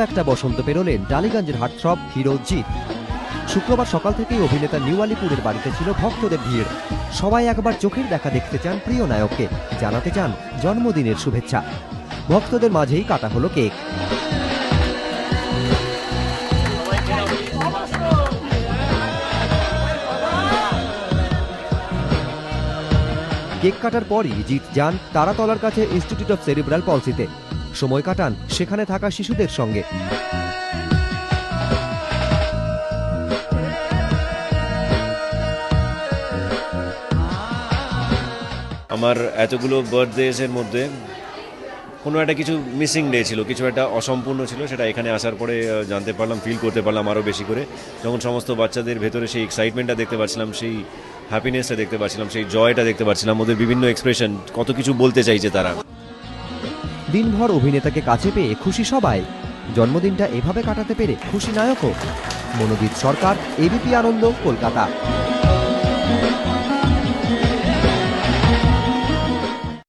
একটা বসন্ত পেরোলেন টালিগঞ্জের heartthrob hero Jeet. শুক্রবার সকাল থেকেই অভিনেতা নিউ আলিপুরের বাড়িতে ছিল ভক্তদের ভিড়। সবাই একবার চোখের দেখা দেখতে চান প্রিয় নায়ককে, জানাতে চান জন্মদিনের শুভেচ্ছা। ভক্তদের মাঝেই কাটা হলো কেক। কেক কাটার পরই জিৎ যান তারাতলার কাছে ইনস্টিটিউট অফ সেরিব্রাল পলসিতে। সময় কাটান সেখানে থাকা শিশুদের সঙ্গে। আমার এতগুলো বার্থডেজের মধ্যে কোনো একটা কিছু মিসিং ডে ছিল, কিছু একটা অসম্পূর্ণ ছিল। সেটা এখানে আসার পরে জানতে পারলাম, ফিল করতে পারলাম আরও বেশি করে, যখন সমস্ত বাচ্চাদের ভেতরে সেই এক্সাইটমেন্টটা দেখতে পাচ্ছিলাম, সেই হ্যাপিনেসটা দেখতে পাচ্ছিলাম, সেই জয়টা দেখতে পাচ্ছিলাম, ওদের বিভিন্ন এক্সপ্রেশন, কত কিছু বলতে চাইছে তারা। দিনভর অভিনেতাকে কাছে পেয়ে খুশি সবাই। জন্মদিনটা এভাবে কাটাতে পেরে খুশি নায়কও। মনোজিৎ সরকার, এবিপি আনন্দ, কলকাতা।